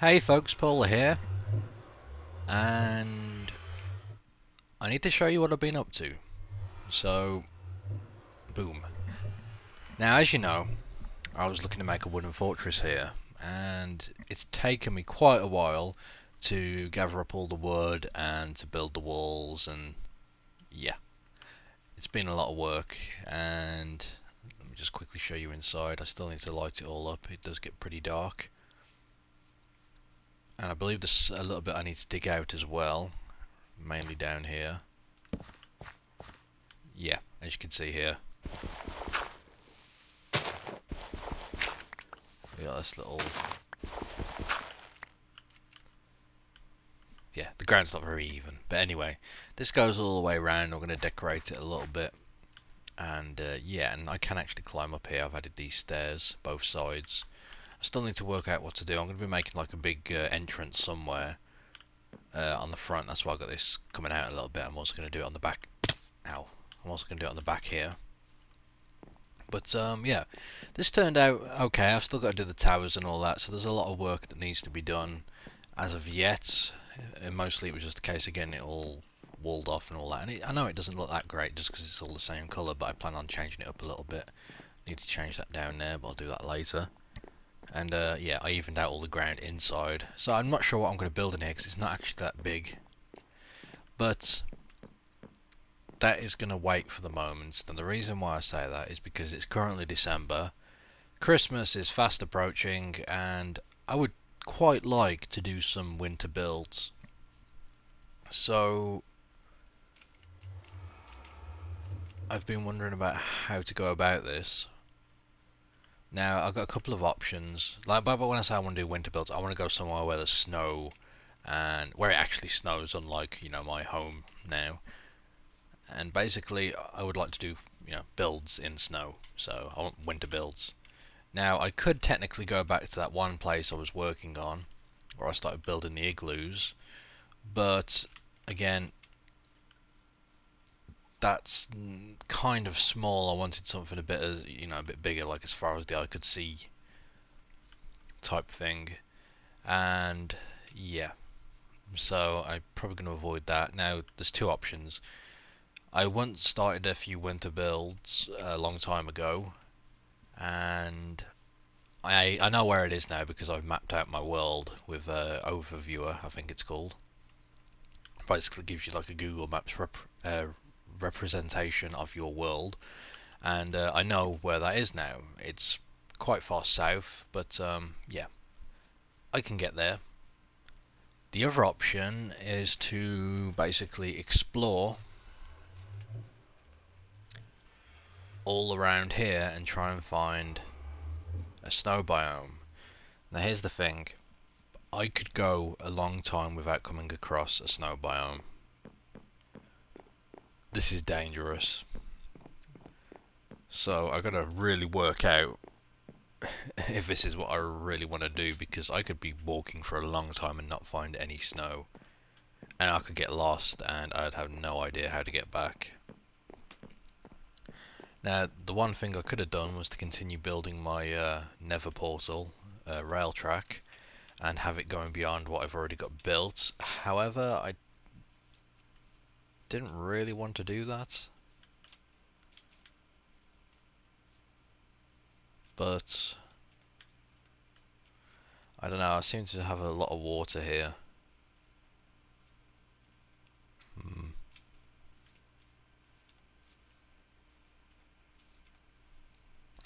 Hey folks, Pauleh here, and I need to show you what I've been up to. So, boom. Now, as you know, I was looking to make a wooden fortress here, and it's taken me quite a while to gather up all the wood and to build the walls, and yeah, it's been a lot of work, and let me just quickly show you inside. I still need to light it all up, it does get pretty dark. And I believe there's a little bit I need to dig out as well, mainly down here. Yeah, as you can see here, we got this little... Yeah, the ground's not very even. But anyway, this goes all the way around. I'm going to decorate it a little bit. And yeah, and I can actually climb up here. I've added these stairs, both sides. I still need to work out what to do. I'm going to be making like a big entrance somewhere on the front. That's why I got this coming out a little bit. I'm also going to do it on the back. Ow. I'm also going to do it on the back here. But yeah, this turned out okay. I've still got to do the towers and all that, so there's a lot of work that needs to be done as of yet. And mostly it was just a case of getting it all walled off and all that. And I know it doesn't look that great just because it's all the same colour, but I plan on changing it up a little bit. Need to change that down there, but I'll do that later. And yeah, I evened out all the ground inside. So I'm not sure what I'm going to build in here because it's not actually that big. But that is going to wait for the moment. And the reason why I say that is because it's currently December. Christmas is fast approaching, and I would quite like to do some winter builds. So I've been wondering about how to go about this. Now I've got a couple of options. But when I say I want to do winter builds, I want to go somewhere where there's snow and where it actually snows, unlike my home now. And basically, I would like to do builds in snow. So I want winter builds. Now I could technically go back to that one place I was working on, where I started building the igloos, but again, that's kind of small. I wanted something a bit, a bit bigger, like as far as the eye could see, type thing. And yeah, so I'm probably going to avoid that. Now, there's two options. I once started a few winter builds a long time ago, and I know where it is now because I've mapped out my world with Overviewer, I think it's called. Basically gives you like a Google Maps representation of your world, and I know where that is now. It's quite far south, but yeah, I can get there. The other option is to basically explore all around here and try and find a snow biome. Now here's the thing, I could go a long time without coming across a snow biome. This is dangerous. So I gotta really work out if this is what I really want to do, because I could be walking for a long time and not find any snow, and I could get lost and I'd have no idea how to get back. Now, the one thing I could have done was to continue building my Nether portal rail track and have it going beyond what I've already got built. However, I didn't really want to do that. But I don't know, I seem to have a lot of water here.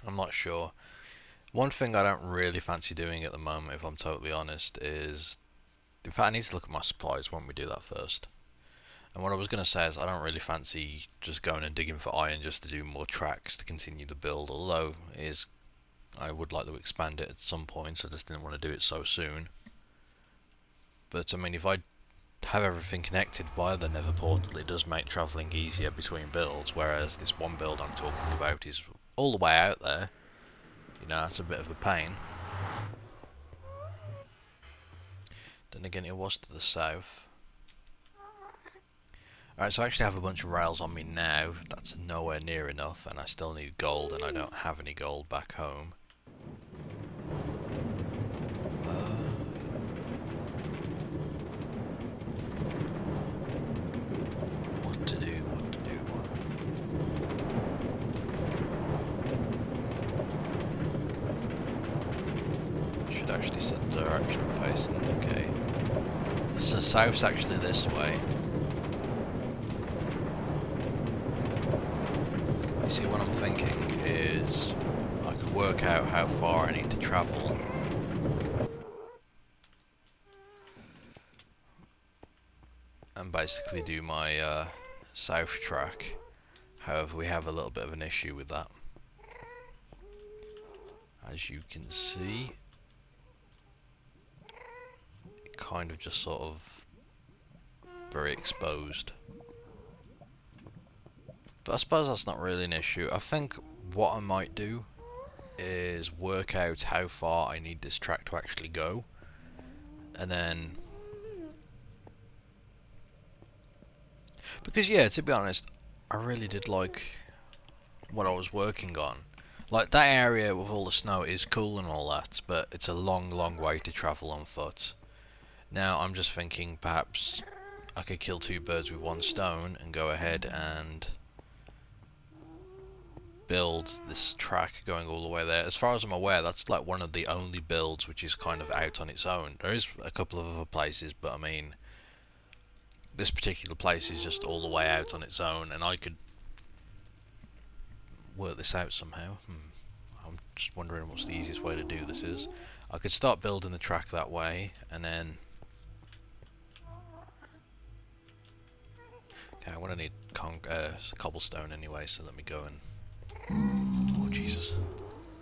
I'm not sure. One thing I don't really fancy doing at the moment, if I'm totally honest, is... In fact, I need to look at my supplies. Why don't we do that first? And what I was going to say is I don't really fancy just going and digging for iron just to do more tracks to continue the build, although I would like to expand it at some point, so I just didn't want to do it so soon. But I mean, if I have everything connected via the Nether portal, it does make travelling easier between builds, whereas this one build I'm talking about is all the way out there. That's a bit of a pain. Then again, it was to the south. Alright, so I actually have a bunch of rails on me now. That's nowhere near enough, and I still need gold, and I don't have any gold back home. actually set the direction I'm facing. Okay. So south's actually this way. You see, what I'm thinking is I could work out how far I need to travel. And basically do my south track. However, we have a little bit of an issue with that. As you can see, it kind of just sort of very exposed. But I suppose that's not really an issue. I think what I might do is work out how far I need this track to actually go, and then, because yeah, to be honest, I really did like what I was working on. Like, that area with all the snow is cool and all that, but it's a long, long way to travel on foot. Now, I'm just thinking perhaps I could kill two birds with one stone and go ahead and build this track going all the way there. As far as I'm aware, that's like one of the only builds which is kind of out on its own. There is a couple of other places, but I mean, this particular place is just all the way out on its own, and I could work this out somehow. I'm just wondering what's the easiest way to do this is. I could start building the track that way, and then... Okay, I'm gonna need cobblestone anyway, so let me go and... Oh, Jesus.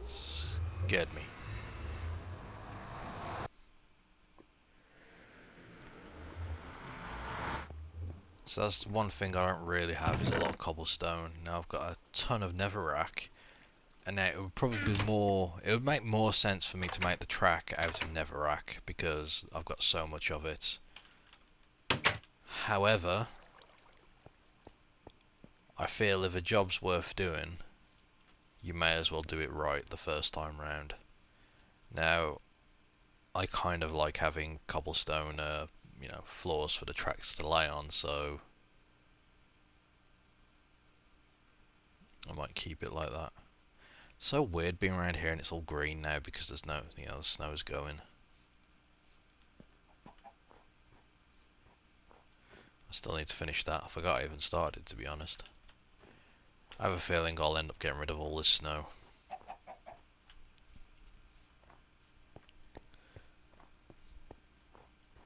Scared me. So that's one thing I don't really have, is a lot of cobblestone. Now I've got a ton of netherrack, and now it would probably be more... It would make more sense for me to make the track out of netherrack, because I've got so much of it. However, I feel if a job's worth doing, you may as well do it right the first time round. Now, I kind of like having cobblestone, you know, floors for the tracks to lay on, so I might keep it like that. So weird being around here and it's all green now because there's no, you know, the snow's going. I still need to finish that. I forgot I even started, to be honest. I have a feeling I'll end up getting rid of all this snow.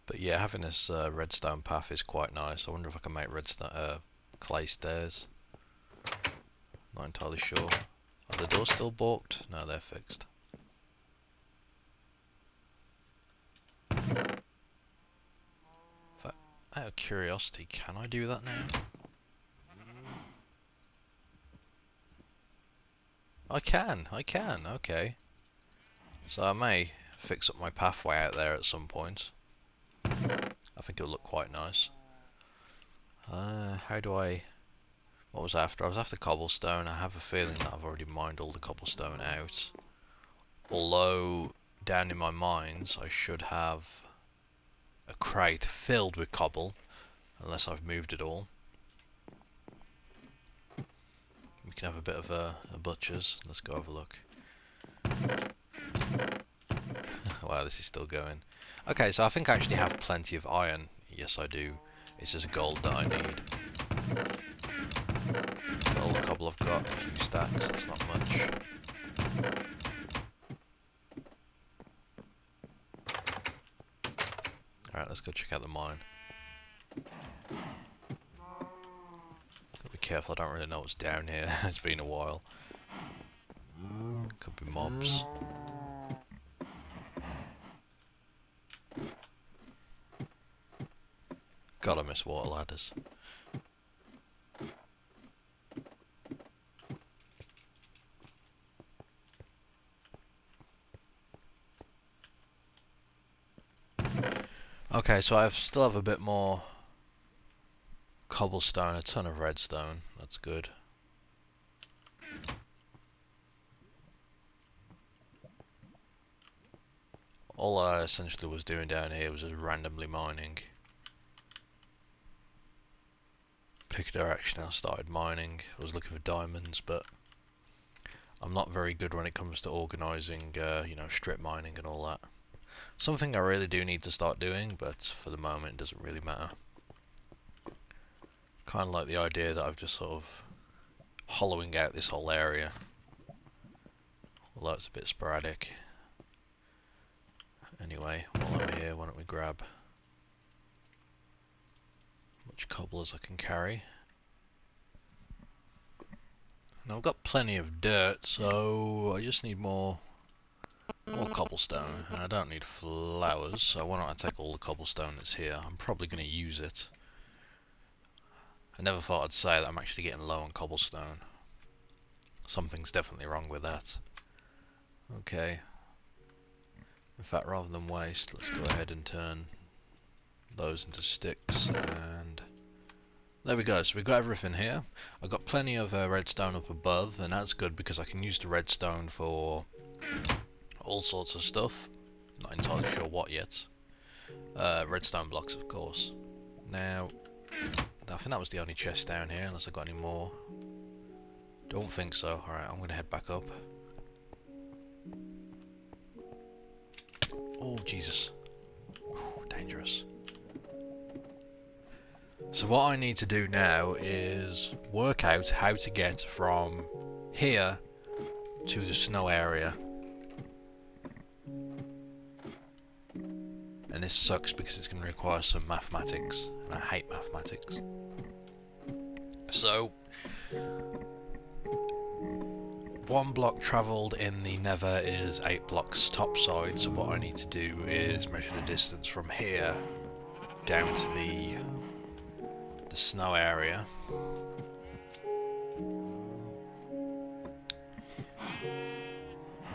But yeah, having this redstone path is quite nice. I wonder if I can make redstone clay stairs. Not entirely sure. Are the doors still balked? No, they're fixed. But out of curiosity, can I do that now? I can, okay. So I may fix up my pathway out there at some point. I think it'll look quite nice. How do I... What was I after? I was after cobblestone. I have a feeling that I've already mined all the cobblestone out. Although, down in my mines, I should have a crate filled with cobble, unless I've moved it all. We can have a bit of a butcher's. Let's go have a look. Wow, this is still going. Okay, so I think I actually have plenty of iron. Yes, I do. It's just gold that I need. So all the cobble I've got, a few stacks, that's not much. Alright, let's go check out the mine. Gotta be careful, I don't really know what's down here. It's been a while. Could be mobs. God, I miss water ladders. Okay, so I still have a bit more cobblestone, a ton of redstone. That's good. All I essentially was doing down here was just randomly mining. Pick a direction, I started mining. I was looking for diamonds, but I'm not very good when it comes to organising, you know, strip mining and all that. Something I really do need to start doing, but for the moment it doesn't really matter. Kind of like the idea that I've just sort of hollowing out this whole area, although it's a bit sporadic. Anyway, while I'm here, why don't we grab as much cobble as I can carry. Now I've got plenty of dirt, so I just need more cobblestone. And I don't need flowers, so why don't I take all the cobblestone that's here? I'm probably going to use it. I never thought I'd say that I'm actually getting low on cobblestone. Something's definitely wrong with that. Okay. In fact, rather than waste, let's go ahead and turn those into sticks, and there we go. So we've got everything here. I've got plenty of redstone up above, and that's good because I can use the redstone for all sorts of stuff. Not entirely sure what yet. Redstone blocks, of course. Now, I think that was the only chest down here, unless I've got any more. Don't think so. Alright, I'm going to head back up. Oh, Jesus. Ooh, dangerous. So what I need to do now is work out how to get from here to the snow area. And this sucks because it's going to require some mathematics, and I hate mathematics. So, one block travelled in the nether is 8 blocks topside, so what I need to do is measure the distance from here down to the snow area.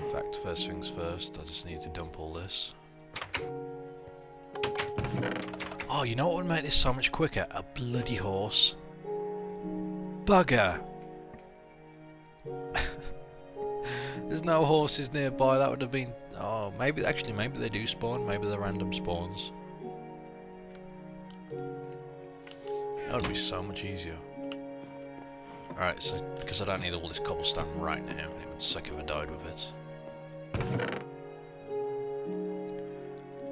In fact, first things first, I just need to dump all this. Oh, you know what would make this so much quicker? A bloody horse. Bugger! There's no horses nearby. That would have been... Oh, maybe they do spawn. Maybe they're random spawns. That would be so much easier. Alright, so because I don't need all this cobblestone right now, it would suck if I died with it.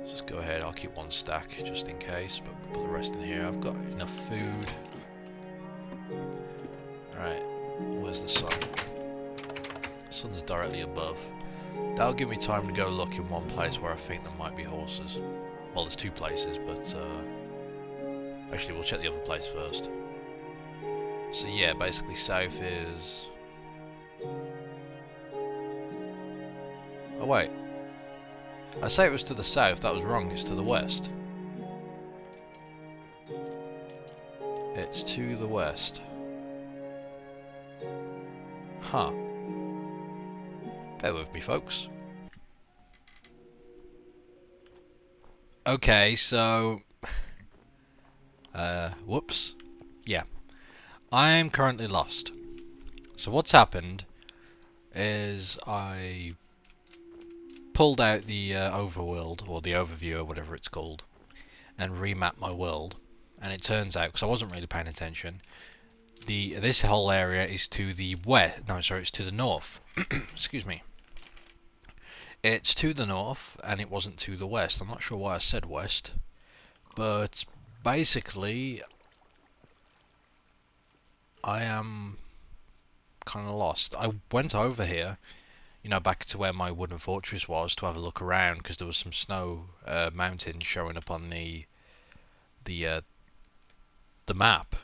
Just go ahead, I'll keep one stack just in case, but put the rest in here. I've got enough food. Alright, where's the sun? Sun's directly above. That'll give me time to go look in one place where I think there might be horses. Well, there's two places, but actually we'll check the other place first. So yeah, basically south is... Oh wait. I say it was to the south, that was wrong, it's to the west. It's to the west. Huh. Bear with me, folks. Okay, so... whoops. Yeah. I am currently lost. So what's happened is I pulled out the overworld, or the overview, or whatever it's called, and remapped my world. And it turns out, because I wasn't really paying attention, this whole area is to the west. No, sorry, it's to the north. Excuse me. It's to the north, and it wasn't to the west. I'm not sure why I said west, but basically, I am kind of lost. I went over here, you know, back to where my wooden fortress was to have a look around because there was some snow mountains showing up on the map.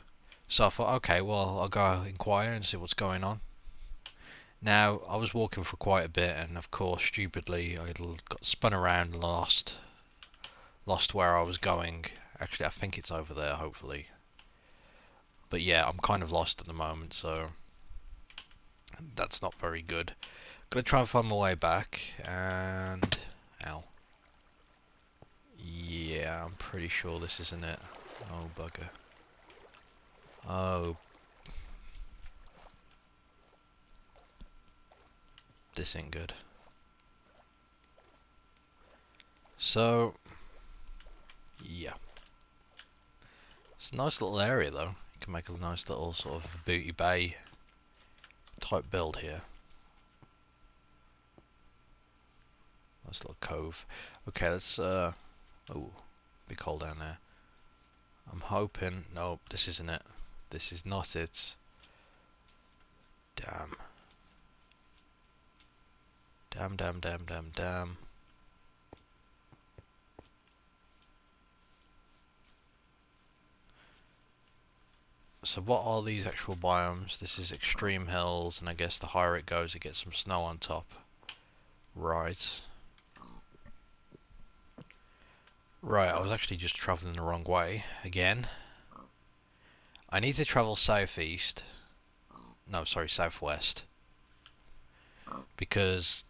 So I thought, okay, well, I'll go inquire and see what's going on. Now, I was walking for quite a bit, and of course, stupidly, I got spun around and lost where I was going. Actually, I think it's over there, hopefully. But yeah, I'm kind of lost at the moment, so that's not very good. Gonna try and find my way back, and... Ow. Yeah, I'm pretty sure this isn't it. Oh, bugger. Oh. This ain't good. So, yeah. It's a nice little area though. You can make a nice little sort of booty bay type build here. Nice little cove. Okay, let's oh, be cold down there. I'm hoping. No, this isn't it. This is not it. Damn. Damn, damn, damn, damn, damn. So what are these actual biomes? This is extreme hills, and I guess the higher it goes, it gets some snow on top. Right. Right, I was actually just travelling the wrong way again. I need to travel southeast. No, sorry, southwest. Because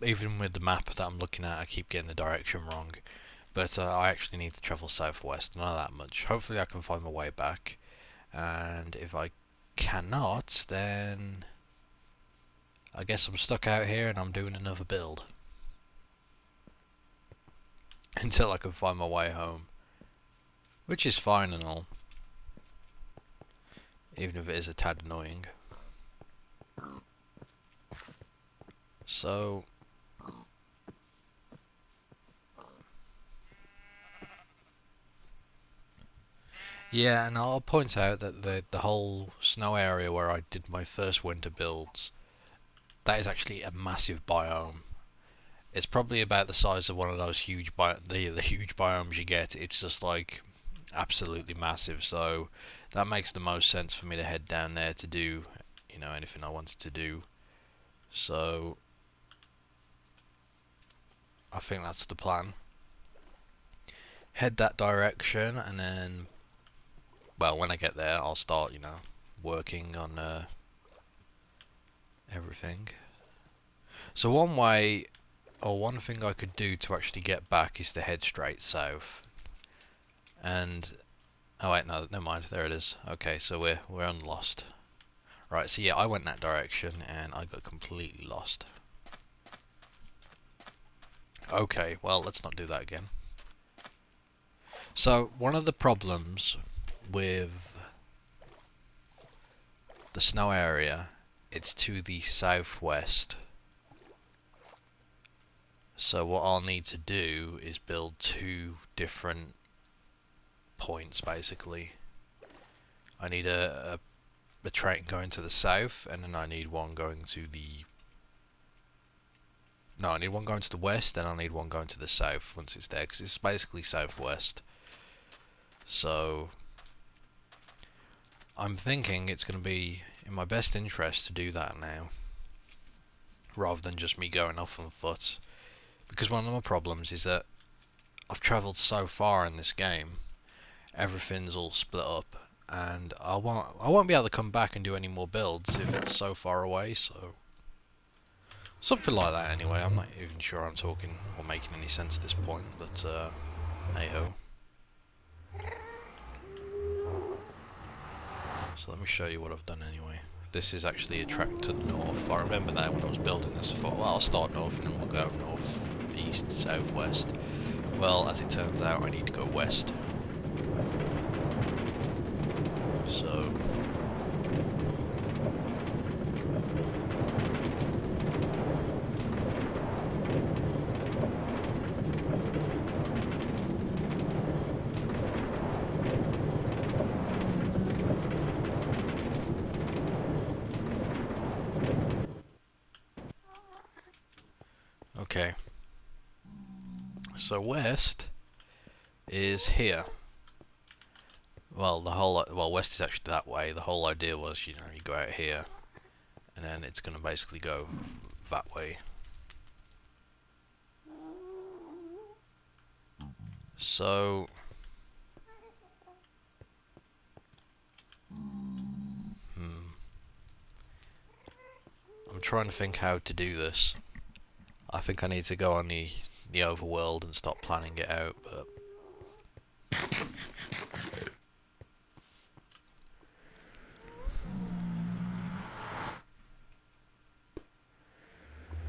even with the map that I'm looking at, I keep getting the direction wrong. But I actually need to travel southwest, not that much. Hopefully I can find my way back. And if I cannot, then I guess I'm stuck out here and I'm doing another build. Until I can find my way home. Which is fine and all. Even if it is a tad annoying. So yeah, and I'll point out that the whole snow area where I did my first winter builds, that is actually a massive biome. It's probably about the size of one of those huge the huge biomes you get. It's just like absolutely massive. So that makes the most sense for me to head down there to do, you know, anything I wanted to do. So I think that's the plan. Head that direction, and then, well, when I get there, I'll start, you know, working on everything. So one way, or one thing I could do to actually get back is to head straight south. And oh wait, no, never mind. There it is. Okay, so we're unlost. Right, so yeah, I went that direction and I got completely lost. Okay, well, let's not do that again. So one of the problems with the snow area, it's to the southwest. So what I'll need to do is build two different points, basically. I need a train going to the south, and then I need one going to the... No, I need one going to the west, and I need one going to the south once it's there, because it's basically southwest. So I'm thinking it's going to be in my best interest to do that now, rather than just me going off on foot. Because one of my problems is that I've travelled so far in this game, everything's all split up, and I won't be able to come back and do any more builds if it's so far away. So something like that anyway. I'm not even sure I'm talking or making any sense at this point, but hey ho. So let me show you what I've done anyway. This is actually a track to the north. I remember that when I was building this, I thought, well, I'll start north and then we'll go north, east, south, west. Well, as it turns out, I need to go west. So okay. So west is here. Well, west is actually that way. The whole idea was, you know, you go out here, and then it's going to basically go that way. So I'm trying to think how to do this. I think I need to go on the overworld and start planning it out, but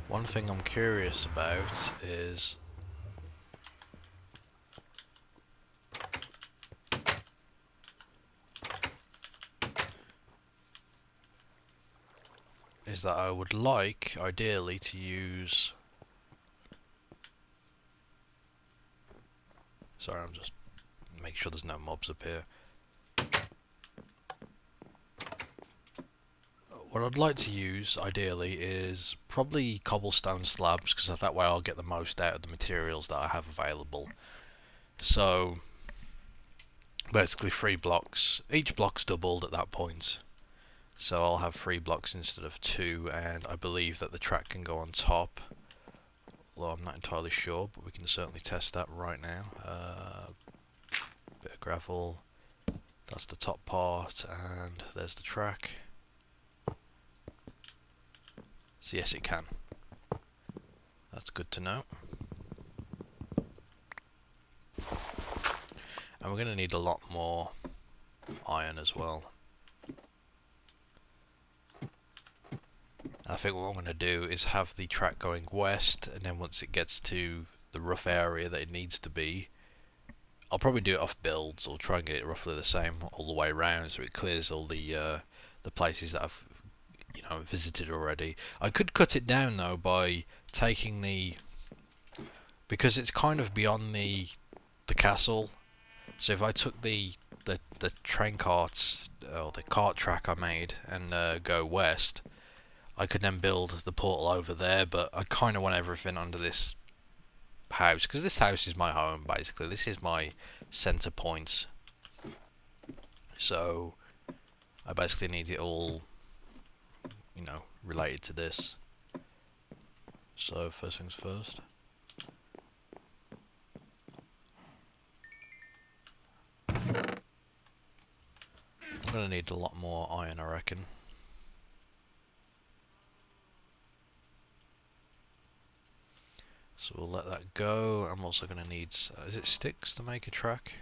one thing I'm curious about is that I would like, ideally, to use Sorry, I'm just make sure there's no mobs up here. What I'd like to use, ideally, is probably cobblestone slabs, because that way I'll get the most out of the materials that I have available. So, basically 3 blocks. Each block's doubled at that point. So I'll have 3 blocks instead of 2, and I believe that the track can go on top. Although I'm not entirely sure, but we can certainly test that right now. Bit of gravel. That's the top part, and there's the track. So yes, it can. That's good to know. And we're going to need a lot more iron as well. I think what I'm going to do is have the track going west, and then once it gets to the rough area that it needs to be, I'll probably do it off builds, or try and get it roughly the same all the way around, so it clears all the places that I've visited already. I could cut it down though by taking because it's kind of beyond the castle. So if I took the train carts, or the cart track I made, and go west, I could then build the portal over there. But I kind of want everything under this house, because this house is my home basically. This is my center point. So I basically need it all related to this. So first things first. I'm gonna need a lot more iron, I reckon. So we'll let that go. I'm also gonna need, is it sticks to make a track?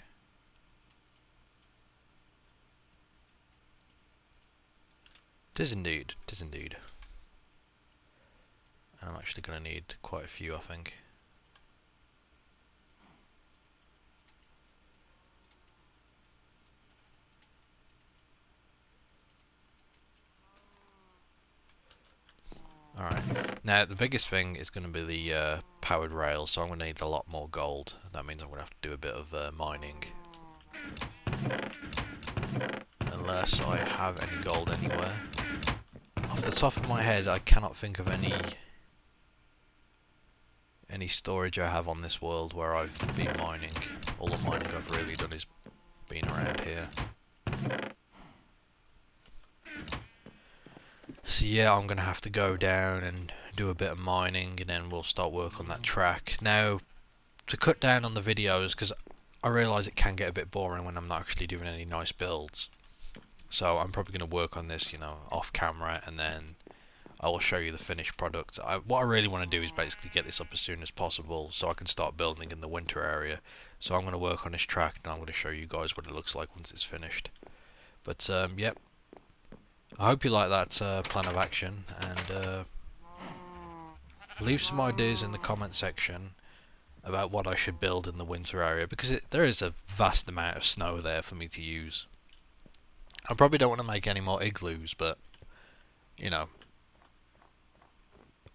It is indeed, it is indeed. And I'm actually going to need quite a few, I think. Alright, now the biggest thing is going to be the powered rail, so I'm going to need a lot more gold. That means I'm going to have to do a bit of mining. Unless I have any gold anywhere. Off the top of my head, I cannot think of any storage I have on this world where I've been mining. All the mining I've really done is been around here. So yeah, I'm gonna have to go down and do a bit of mining, and then we'll start work on that track. Now, to cut down on the videos, because I realise it can get a bit boring when I'm not actually doing any nice builds. So I'm probably going to work on this, off camera, and then I will show you the finished product. What I really want to do is basically get this up as soon as possible so I can start building in the winter area. So I'm going to work on this track, and I'm going to show you guys what it looks like once it's finished. But yep, I hope you like that plan of action, and leave some ideas in the comment section about what I should build in the winter area, because there is a vast amount of snow there for me to use. I probably don't want to make any more igloos, but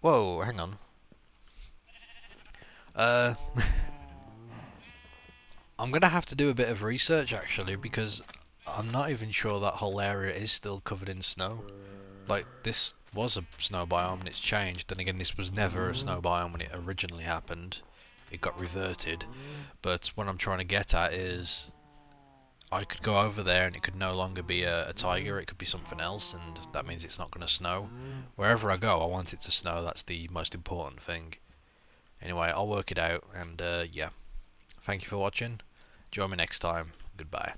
whoa, hang on. I'm gonna have to do a bit of research actually, because I'm not even sure that whole area is still covered in snow. Like, this was a snow biome and it's changed. Then again, this was never a snow biome when it originally happened. It got reverted. But what I'm trying to get at is, I could go over there and it could no longer be a tiger, it could be something else, and that means it's not going to snow. Wherever I go, I want it to snow. That's the most important thing. Anyway, I'll work it out, and yeah. Thank you for watching. Join me next time. Goodbye.